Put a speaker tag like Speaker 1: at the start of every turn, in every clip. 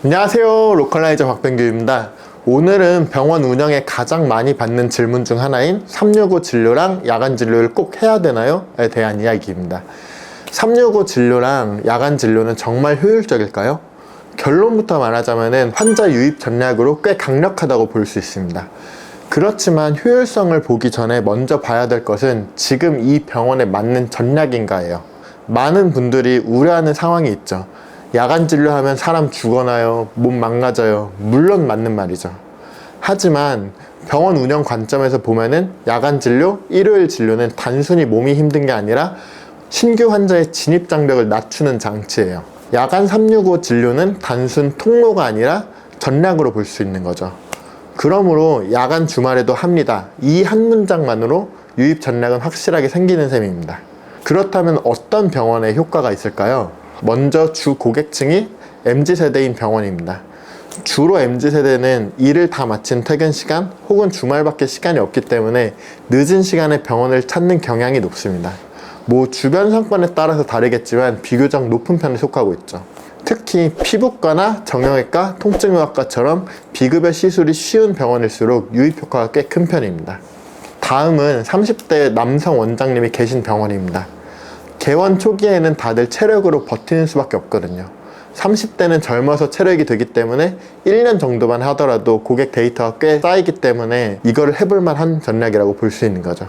Speaker 1: 안녕하세요, 로컬라이저 박병규입니다. 오늘은 병원 운영에 가장 많이 받는 질문 중 하나인 365 진료랑 야간 진료를 꼭 해야 되나요? 에 대한 이야기입니다. 365 진료랑 야간 진료는 정말 효율적일까요? 결론부터 말하자면 환자 유입 전략으로 꽤 강력하다고 볼 수 있습니다. 그렇지만 효율성을 보기 전에 먼저 봐야 될 것은 지금 이 병원에 맞는 전략인가예요. 많은 분들이 우려하는 상황이 있죠. 야간 진료하면 사람 죽어나요? 몸 망가져요? 물론 맞는 말이죠. 하지만 병원 운영 관점에서 보면은 야간 진료, 일요일 진료는 단순히 몸이 힘든 게 아니라 신규 환자의 진입 장벽을 낮추는 장치예요. 야간 365 진료는 단순 통로가 아니라 전략으로 볼 수 있는 거죠. 그러므로 야간 주말에도 합니다. 이 한 문장만으로 유입 전략은 확실하게 생기는 셈입니다. 그렇다면 어떤 병원에 효과가 있을까요? 먼저 주 고객층이 MZ세대인 병원입니다. 주로 MZ세대는 일을 다 마친 퇴근 시간 혹은 주말밖에 시간이 없기 때문에 늦은 시간에 병원을 찾는 경향이 높습니다. 주변 상권에 따라서 다르겠지만 비교적 높은 편에 속하고 있죠. 특히 피부과나 정형외과, 통증의학과처럼 비급여 시술이 쉬운 병원일수록 유입 효과가 꽤 큰 편입니다. 다음은 30대 남성 원장님이 계신 병원입니다. 개원 초기에는 다들 체력으로 버티는 수밖에 없거든요. 30대는 젊어서 체력이 되기 때문에 1년 정도만 하더라도 고객 데이터가 꽤 쌓이기 때문에 이거를 해볼 만한 전략이라고 볼 수 있는 거죠.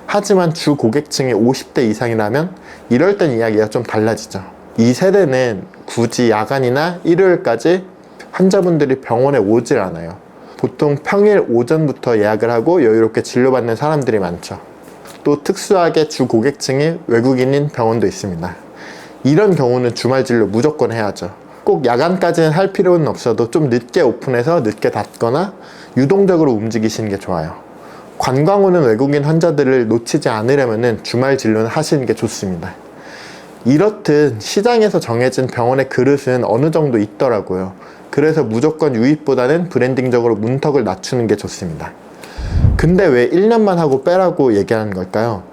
Speaker 1: 하지만 주 고객층이 50대 이상이라면 이럴 땐 이야기가 좀 달라지죠. 이 세대는 굳이 야간이나 일요일까지 환자분들이 병원에 오질 않아요. 보통 평일 오전부터 예약을 하고 여유롭게 진료받는 사람들이 많죠. 또 특수하게 주 고객층이 외국인인 병원도 있습니다. 이런 경우는 주말 진료 무조건 해야죠. 꼭 야간까지는 할 필요는 없어도 좀 늦게 오픈해서 늦게 닫거나 유동적으로 움직이시는 게 좋아요. 관광 오는 외국인 환자들을 놓치지 않으려면 주말 진료는 하시는 게 좋습니다. 이렇듯 시장에서 정해진 병원의 그릇은 어느 정도 있더라고요. 그래서 무조건 유입보다는 브랜딩적으로 문턱을 낮추는 게 좋습니다. 근데 왜 1년만 하고 빼라고 얘기하는 걸까요?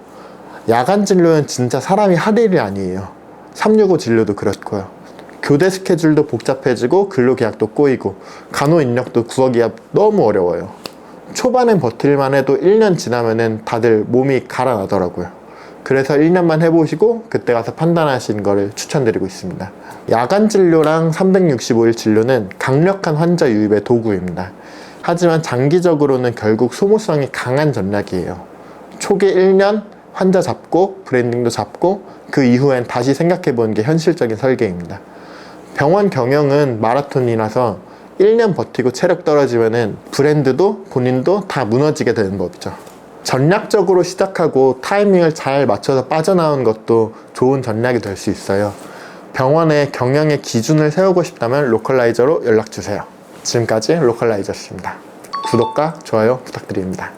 Speaker 1: 야간 진료는 진짜 사람이 할 일이 아니에요. 365 진료도 그렇고요. 교대 스케줄도 복잡해지고 근로계약도 꼬이고 간호 인력도 구하기가 너무 어려워요. 초반엔 버틸만 해도 1년 지나면은 다들 몸이 갈아나더라고요. 그래서 1년만 해보시고 그때 가서 판단하시는 거를 추천드리고 있습니다. 야간 진료랑 365일 진료는 강력한 환자 유입의 도구입니다. 하지만 장기적으로는 결국 소모성이 강한 전략이에요. 초기 1년 환자 잡고 브랜딩도 잡고 그 이후엔 다시 생각해보는 게 현실적인 설계입니다. 병원 경영은 마라톤이라서 1년 버티고 체력 떨어지면은 브랜드도 본인도 다 무너지게 되는 법이죠. 전략적으로 시작하고 타이밍을 잘 맞춰서 빠져나오는 것도 좋은 전략이 될 수 있어요. 병원의 경영의 기준을 세우고 싶다면 로컬라이저로 연락주세요. 지금까지 로컬라이저였습니다. 구독과 좋아요 부탁드립니다.